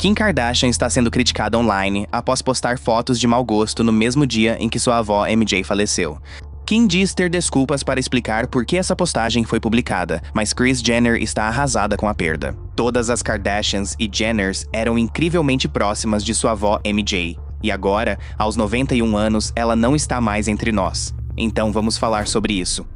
Kim Kardashian está sendo criticada online após postar fotos de mau gosto no mesmo dia em que sua avó MJ faleceu. Kim diz ter desculpas para explicar por que essa postagem foi publicada, mas Kris Jenner está arrasada com a perda. Todas as Kardashians e Jenners eram incrivelmente próximas de sua avó MJ, e agora, aos 91 anos, ela não está mais entre nós. Então vamos falar sobre isso.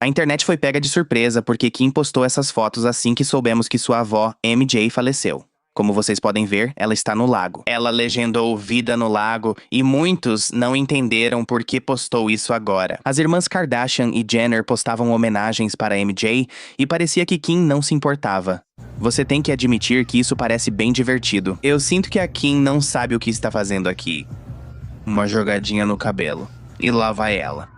A internet foi pega de surpresa porque Kim postou essas fotos assim que soubemos que sua avó MJ faleceu. Como vocês podem ver, ela está no lago. Ela legendou "Vida no Lago" e muitos não entenderam por que postou isso agora. As irmãs Kardashian e Jenner postavam homenagens para MJ e parecia que Kim não se importava. Você tem que admitir que isso parece bem divertido. Eu sinto que a Kim não sabe o que está fazendo aqui. Uma jogadinha no cabelo. E lá vai ela.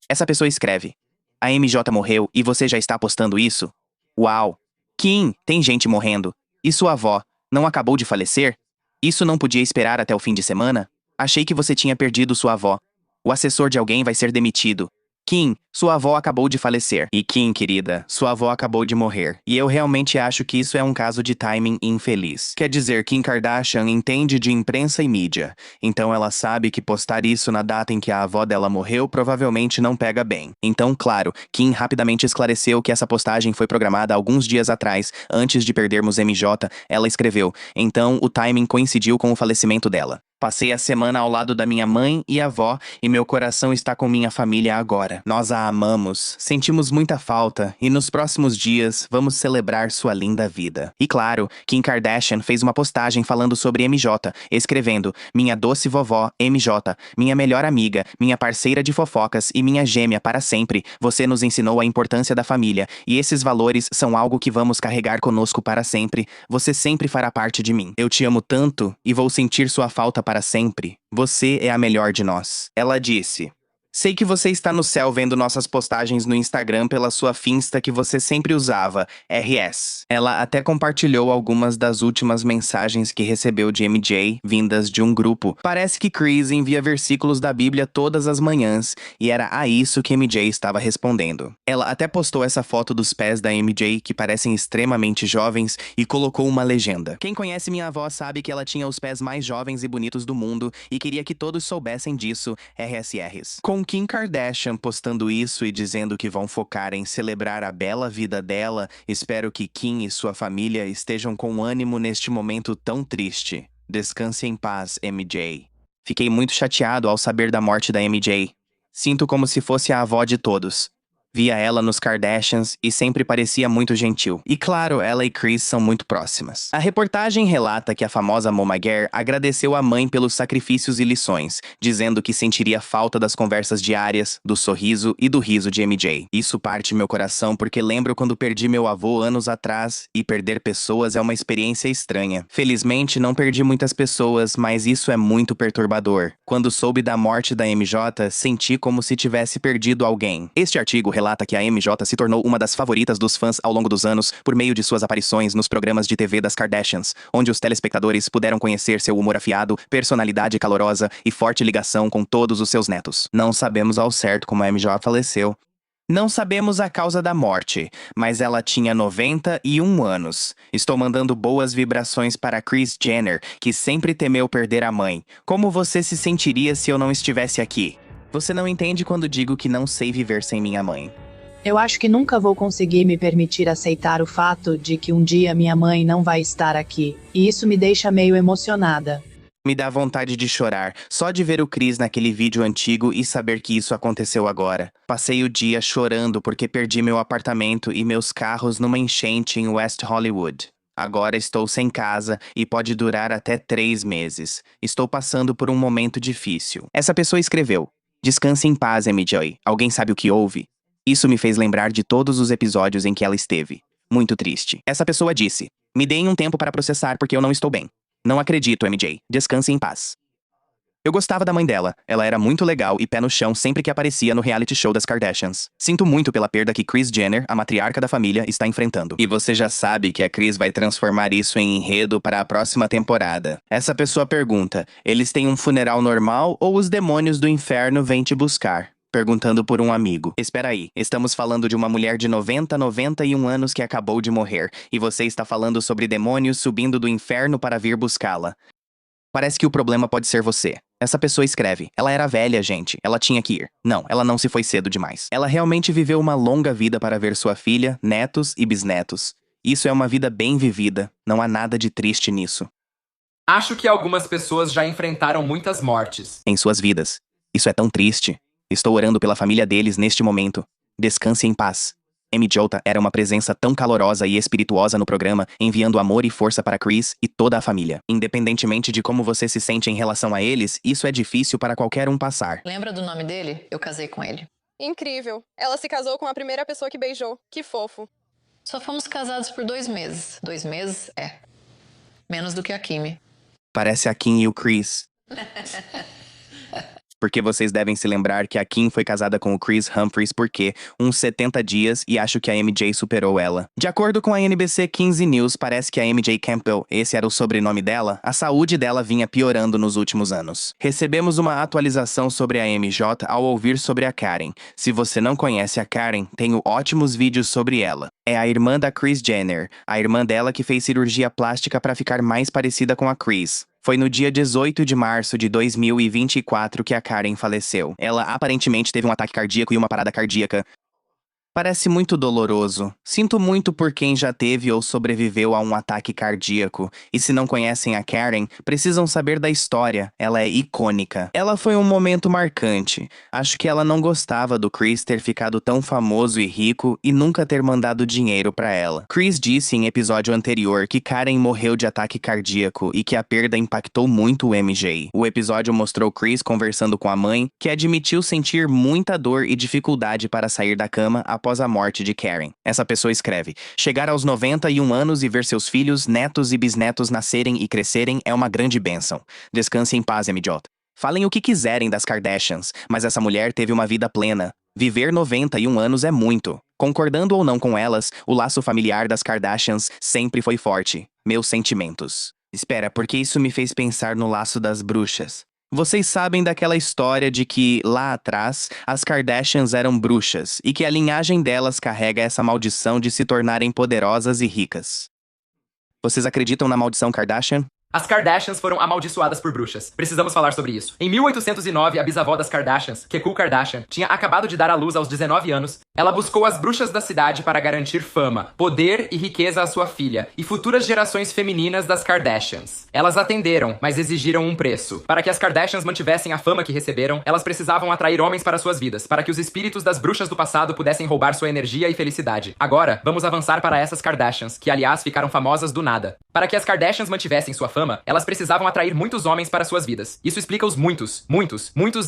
Essa pessoa escreve: "A MJ morreu e você já está postando isso? Uau! Kim, tem gente morrendo. E sua avó não acabou de falecer? Isso não podia esperar até o fim de semana? Achei que você tinha perdido sua avó. O assessor de alguém vai ser demitido. Kim, sua avó acabou de falecer." E Kim, querida, sua avó acabou de morrer. E eu realmente acho que isso é um caso de timing infeliz. Quer dizer, Kim Kardashian entende de imprensa e mídia. Então ela sabe que postar isso na data em que a avó dela morreu provavelmente não pega bem. Então, claro, Kim rapidamente esclareceu que essa postagem foi programada alguns dias atrás, antes de perdermos MJ. Ela escreveu: "Então o timing coincidiu com o falecimento dela. Passei a semana ao lado da minha mãe e avó e meu coração está com minha família agora. Nós a amamos, sentimos muita falta e nos próximos dias vamos celebrar sua linda vida." E claro, Kim Kardashian fez uma postagem falando sobre MJ, escrevendo: "Minha doce vovó MJ, minha melhor amiga, minha parceira de fofocas e minha gêmea para sempre. Você nos ensinou a importância da família e esses valores são algo que vamos carregar conosco para sempre. Você sempre fará parte de mim. Eu te amo tanto e vou sentir sua falta para sempre. Você é a melhor de nós." Ela disse: "Sei que você está no céu vendo nossas postagens no Instagram pela sua Finsta que você sempre usava, RS." Ela até compartilhou algumas das últimas mensagens que recebeu de MJ, vindas de um grupo. Parece que Kris envia versículos da Bíblia todas as manhãs, e era a isso que MJ estava respondendo. Ela até postou essa foto dos pés da MJ, que parecem extremamente jovens, e colocou uma legenda: "Quem conhece minha avó sabe que ela tinha os pés mais jovens e bonitos do mundo, e queria que todos soubessem disso, RSRs." Com Kim Kardashian postando isso e dizendo que vão focar em celebrar a bela vida dela, espero que Kim e sua família estejam com ânimo neste momento tão triste. Descanse em paz, MJ. Fiquei muito chateado ao saber da morte da MJ. Sinto como se fosse a avó de todos. Via ela nos Kardashians e sempre parecia muito gentil. E claro, ela e Kris são muito próximas. A reportagem relata que a famosa Moma Guerre agradeceu a mãe pelos sacrifícios e lições, dizendo que sentiria falta das conversas diárias, do sorriso e do riso de MJ. Isso parte meu coração porque lembro quando perdi meu avô anos atrás, e perder pessoas é uma experiência estranha. Felizmente não perdi muitas pessoas, mas isso é muito perturbador. Quando soube da morte da MJ, senti como se tivesse perdido alguém. Este artigo relata que a MJ se tornou uma das favoritas dos fãs ao longo dos anos por meio de suas aparições nos programas de TV das Kardashians, onde os telespectadores puderam conhecer seu humor afiado, personalidade calorosa e forte ligação com todos os seus netos. Não sabemos ao certo como a MJ faleceu. Não sabemos a causa da morte, mas ela tinha 91 anos. Estou mandando boas vibrações para Kris Jenner, que sempre temeu perder a mãe. Como você se sentiria se eu não estivesse aqui? Você não entende quando digo que não sei viver sem minha mãe. Eu acho que nunca vou conseguir me permitir aceitar o fato de que um dia minha mãe não vai estar aqui, e isso me deixa meio emocionada. Me dá vontade de chorar, só de ver o Kris naquele vídeo antigo e saber que isso aconteceu agora. Passei o dia chorando porque perdi meu apartamento e meus carros numa enchente em West Hollywood. Agora estou sem casa e pode durar até 3 meses. Estou passando por um momento difícil." Essa pessoa escreveu: "Descanse em paz, MJ. Alguém sabe o que houve?" Isso me fez lembrar de todos os episódios em que ela esteve. Muito triste. Essa pessoa disse: "Me deem um tempo para processar porque eu não estou bem. Não acredito, MJ. Descanse em paz." Eu gostava da mãe dela. Ela era muito legal e pé no chão sempre que aparecia no reality show das Kardashians. Sinto muito pela perda que Kris Jenner, a matriarca da família, está enfrentando. E você já sabe que a Kris vai transformar isso em enredo para a próxima temporada. Essa pessoa pergunta: eles têm um funeral normal ou os demônios do inferno vêm te buscar? Perguntando por um amigo. Espera aí, estamos falando de uma mulher de 91 anos que acabou de morrer, e você está falando sobre demônios subindo do inferno para vir buscá-la. Parece que o problema pode ser você. Essa pessoa escreve. Ela era velha, gente. Ela tinha que ir. Não, ela não se foi cedo demais. Ela realmente viveu uma longa vida para ver sua filha, netos e bisnetos. Isso é uma vida bem vivida. Não há nada de triste nisso. Acho que algumas pessoas já enfrentaram muitas mortes. Em suas vidas. Isso é tão triste. Estou orando pela família deles neste momento. Descanse em paz. MJ era uma presença tão calorosa e espirituosa no programa, enviando amor e força para Chris e toda a família. Independentemente de como você se sente em relação a eles, isso é difícil para qualquer um passar. Lembra do nome dele? Eu casei com ele. Incrível. Ela se casou com a primeira pessoa que beijou. Que fofo. Só fomos casados por 2 meses. 2 meses? É. Menos do que a Kimi. Parece a Kim e o Chris. Porque vocês devem se lembrar que a Kim foi casada com o Chris Humphries por uns 70 dias e acho que a MJ superou ela. De acordo com a NBC 15 News, parece que a MJ Campbell, esse era o sobrenome dela, a saúde dela vinha piorando nos últimos anos. Recebemos uma atualização sobre a MJ ao ouvir sobre a Karen. Se você não conhece a Karen, tenho ótimos vídeos sobre ela. É a irmã da Kris Jenner, a irmã dela que fez cirurgia plástica para ficar mais parecida com a Kris. Foi no dia 18 de março de 2024 que a Karen faleceu. Ela aparentemente teve um ataque cardíaco e uma parada cardíaca. Parece muito doloroso. Sinto muito por quem já teve ou sobreviveu a um ataque cardíaco. E se não conhecem a Karen, precisam saber da história. Ela é icônica. Ela foi um momento marcante. Acho que ela não gostava do Chris ter ficado tão famoso e rico e nunca ter mandado dinheiro pra ela. Chris disse em episódio anterior que Karen morreu de ataque cardíaco e que a perda impactou muito o MJ. O episódio mostrou Chris conversando com a mãe, que admitiu sentir muita dor e dificuldade para sair da cama após a morte de Karen. Essa pessoa escreve: chegar aos 91 anos e ver seus filhos, netos e bisnetos nascerem e crescerem é uma grande bênção. Descanse em paz, MJ. Falem o que quiserem das Kardashians, mas essa mulher teve uma vida plena. Viver 91 anos é muito. Concordando ou não com elas, o laço familiar das Kardashians sempre foi forte. Meus sentimentos. Espera, porque isso me fez pensar no laço das bruxas. Vocês sabem daquela história de que, lá atrás, as Kardashians eram bruxas e que a linhagem delas carrega essa maldição de se tornarem poderosas e ricas. Vocês acreditam na maldição Kardashian? As Kardashians foram amaldiçoadas por bruxas. Precisamos falar sobre isso. Em 1809, a bisavó das Kardashians, Keku Kardashian, tinha acabado de dar à luz aos 19 anos. Ela buscou as bruxas da cidade para garantir fama, poder e riqueza à sua filha e futuras gerações femininas das Kardashians. Elas atenderam, mas exigiram um preço. Para que as Kardashians mantivessem a fama que receberam, elas precisavam atrair homens para suas vidas, para que os espíritos das bruxas do passado pudessem roubar sua energia e felicidade. Agora, vamos avançar para essas Kardashians, que aliás ficaram famosas do nada. Para que as Kardashians mantivessem sua fama, elas precisavam atrair muitos homens para suas vidas. Isso explica os muitos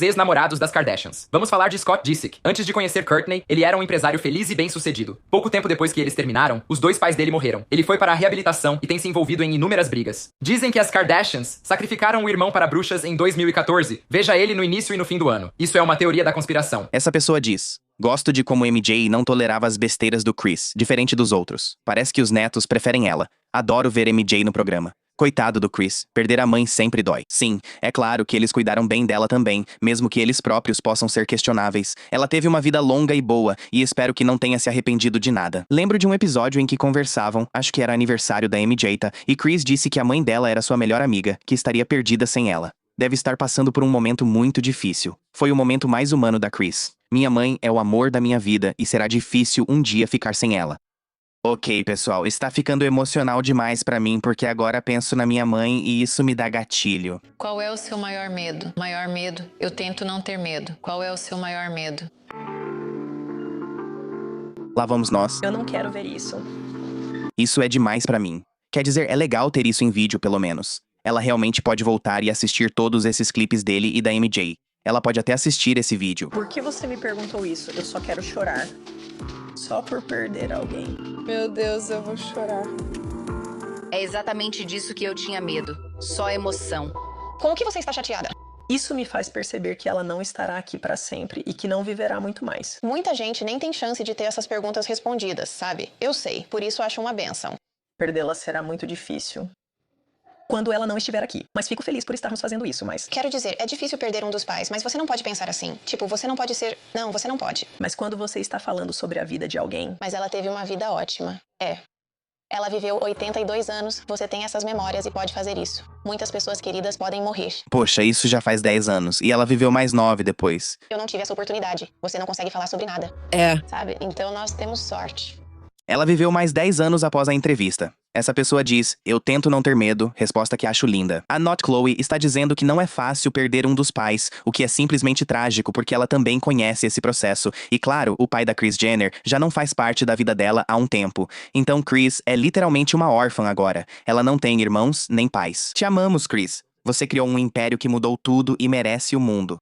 ex-namorados das Kardashians. Vamos falar de Scott Disick. Antes de conhecer Kourtney, ele era um empresário feliz e bem-sucedido. Pouco tempo depois que eles terminaram, os 2 pais dele morreram. Ele foi para a reabilitação e tem se envolvido em inúmeras brigas. Dizem que as Kardashians sacrificaram o irmão para bruxas em 2014. Veja ele no início e no fim do ano. Isso é uma teoria da conspiração. Essa pessoa diz: gosto de como MJ não tolerava as besteiras do Chris, diferente dos outros. Parece que os netos preferem ela. Adoro ver MJ no programa. Coitado do Chris, perder a mãe sempre dói. Sim, é claro que eles cuidaram bem dela também, mesmo que eles próprios possam ser questionáveis. Ela teve uma vida longa e boa, e espero que não tenha se arrependido de nada. Lembro de um episódio em que conversavam, acho que era aniversário da MJ, e Chris disse que a mãe dela era sua melhor amiga, que estaria perdida sem ela. Deve estar passando por um momento muito difícil. Foi o momento mais humano da Chris. Minha mãe é o amor da minha vida e será difícil um dia ficar sem ela. Ok, pessoal, está ficando emocional demais pra mim porque agora penso na minha mãe e isso me dá gatilho. Qual é o seu maior medo? Maior medo? Eu tento não ter medo. Qual é o seu maior medo? Lá vamos nós. Eu não quero ver isso. Isso é demais pra mim. Quer dizer, é legal ter isso em vídeo, pelo menos. Ela realmente pode voltar e assistir todos esses clipes dele e da MJ. Ela pode até assistir esse vídeo. Por que você me perguntou isso? Eu só quero chorar. Só por perder alguém. Meu Deus, eu vou chorar. É exatamente disso que eu tinha medo. Só emoção. Com o que você está chateada? Isso me faz perceber que ela não estará aqui pra sempre e que não viverá muito mais. Muita gente nem tem chance de ter essas perguntas respondidas, sabe? Eu sei, por isso acho uma bênção. Perdê-la será muito difícil. quando ela não estiver aqui. Mas fico feliz por estarmos fazendo isso, mas... Quero dizer, é difícil perder um dos pais, mas você não pode pensar assim. Tipo, você não pode ser... Não, você não pode. Mas quando você está falando sobre a vida de alguém... Mas ela teve uma vida ótima. Ela viveu 82 anos, você tem essas memórias e pode fazer isso. Muitas pessoas queridas podem morrer. Poxa, isso já faz 10 anos. E ela viveu mais 9 depois. Eu não tive essa oportunidade. Você não consegue falar sobre nada. Sabe? Então nós temos sorte. Ela viveu mais 10 anos após a entrevista. Essa pessoa diz, eu tento não ter medo, resposta que acho linda. A Not Chloe está dizendo que não é fácil perder um dos pais, o que é simplesmente trágico porque ela também conhece esse processo. E claro, o pai da Kris Jenner já não faz parte da vida dela há um tempo. Então Kris é literalmente uma órfã agora. Ela não tem irmãos nem pais. Te amamos, Kris. Você criou um império que mudou tudo e merece o mundo.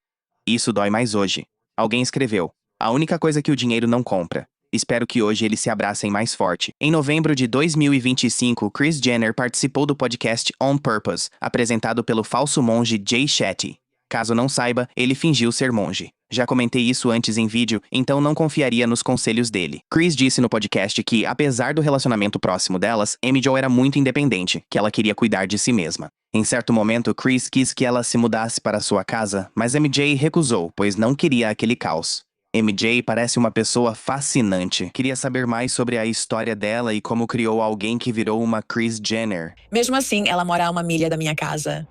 Isso dói mais hoje. Alguém escreveu, a única coisa que o dinheiro não compra. Espero que hoje eles se abracem mais forte. Em novembro de 2025, Kris Jenner participou do podcast On Purpose, apresentado pelo falso monge Jay Shetty. Caso não saiba, ele fingiu ser monge. Já comentei isso antes em vídeo, então não confiaria nos conselhos dele. Kris disse no podcast que, apesar do relacionamento próximo delas, MJ era muito independente, que ela queria cuidar de si mesma. Em certo momento, Kris quis que ela se mudasse para sua casa, mas MJ recusou, pois não queria aquele caos. MJ parece uma pessoa fascinante. Queria saber mais sobre a história dela e como criou alguém que virou uma Kris Jenner. Mesmo assim, ela mora a 1 milha da minha casa.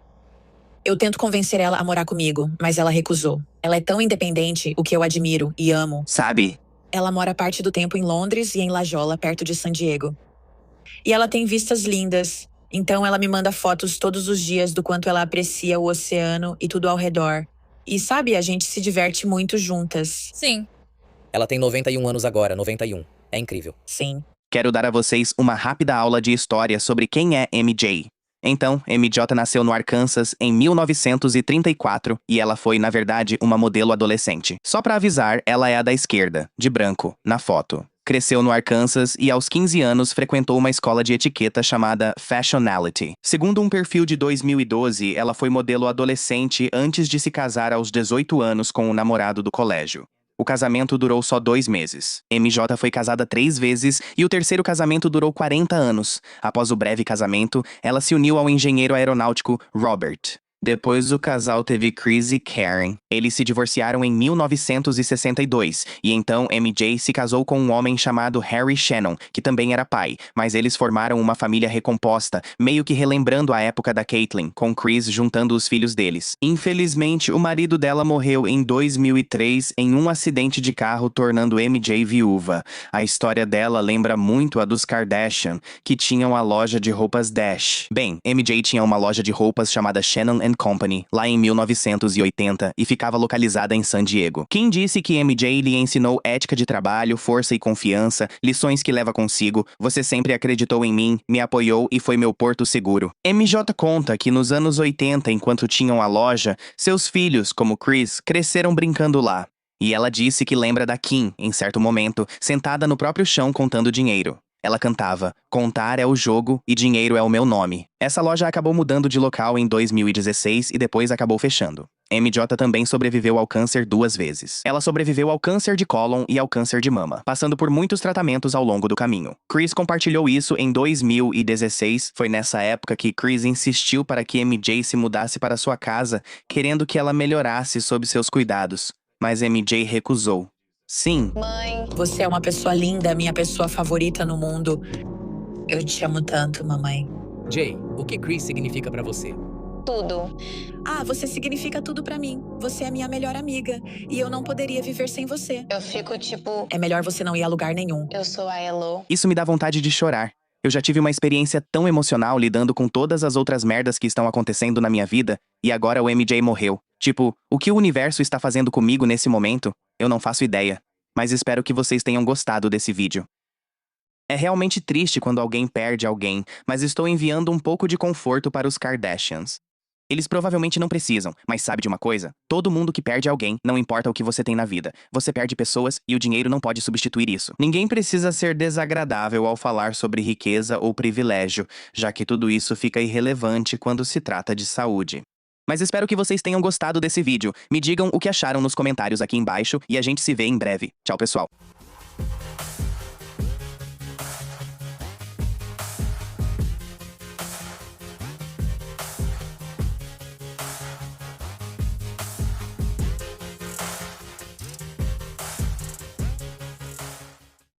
Eu tento convencer ela a morar comigo, mas ela recusou. Ela é tão independente, o que eu admiro e amo. Sabe? Ela mora parte do tempo em Londres e em La Jolla, perto de San Diego. E ela tem vistas lindas, então ela me manda fotos todos os dias do quanto ela aprecia o oceano e tudo ao redor. E sabe, a gente se diverte muito juntas. Sim. Ela tem 91 anos agora, 91. É incrível. Sim. Quero dar a vocês uma rápida aula de história sobre quem é MJ. Então, MJ nasceu no Arkansas em 1934 e ela foi, na verdade, uma modelo adolescente. Só pra avisar, ela é a da esquerda, de branco, na foto. Cresceu no Arkansas e aos 15 anos frequentou uma escola de etiqueta chamada Fashionality. Segundo um perfil de 2012, ela foi modelo adolescente antes de se casar aos 18 anos com o namorado do colégio. O casamento durou só 2 meses. MJ foi casada 3 vezes e o terceiro casamento durou 40 anos. Após o breve casamento, ela se uniu ao engenheiro aeronáutico Robert. Depois o casal teve Kris e Karen. Eles se divorciaram em 1962 e então MJ se casou com um homem chamado Harry Shannon, que também era pai, mas eles formaram uma família recomposta, meio que relembrando a época da Caitlyn, com Kris juntando os filhos deles. Infelizmente, o marido dela morreu em 2003 em um acidente de carro, tornando MJ viúva. A história dela lembra muito a dos Kardashian, que tinham a loja de roupas Dash. Bem, MJ tinha uma loja de roupas chamada Shannon Company, lá em 1980, e ficava localizada em San Diego. Quem disse que MJ lhe ensinou ética de trabalho, força e confiança, lições que leva consigo, você sempre acreditou em mim, me apoiou e foi meu porto seguro. MJ conta que nos anos 80, enquanto tinham a loja, seus filhos, como Kris, cresceram brincando lá. E ela disse que lembra da Kim, em certo momento, sentada no próprio chão contando dinheiro. Ela cantava, contar é o jogo e dinheiro é o meu nome. Essa loja acabou mudando de local em 2016 e depois acabou fechando. MJ também sobreviveu ao câncer 2 vezes. Ela sobreviveu ao câncer de cólon e ao câncer de mama, passando por muitos tratamentos ao longo do caminho. Kris compartilhou isso em 2016. Foi nessa época que Kris insistiu para que MJ se mudasse para sua casa, querendo que ela melhorasse sob seus cuidados. Mas MJ recusou. Sim. Mãe. Você é uma pessoa linda, minha pessoa favorita no mundo. Eu te amo tanto, mamãe. Jay, o que Kris significa pra você? Tudo. Ah, você significa tudo pra mim. Você é minha melhor amiga. E eu não poderia viver sem você. Eu fico tipo... É melhor você não ir a lugar nenhum. Eu sou a Elo. Isso me dá vontade de chorar. Eu já tive uma experiência tão emocional lidando com todas as outras merdas que estão acontecendo na minha vida, e agora o MJ morreu. Tipo, o que o universo está fazendo comigo nesse momento? Eu não faço ideia. Mas espero que vocês tenham gostado desse vídeo. É realmente triste quando alguém perde alguém, mas estou enviando um pouco de conforto para os Kardashians. Eles provavelmente não precisam, mas sabe de uma coisa? Todo mundo que perde alguém, não importa o que você tem na vida. Você perde pessoas e o dinheiro não pode substituir isso. Ninguém precisa ser desagradável ao falar sobre riqueza ou privilégio, já que tudo isso fica irrelevante quando se trata de saúde. Mas espero que vocês tenham gostado desse vídeo. Me digam o que acharam nos comentários aqui embaixo e a gente se vê em breve. Tchau, pessoal.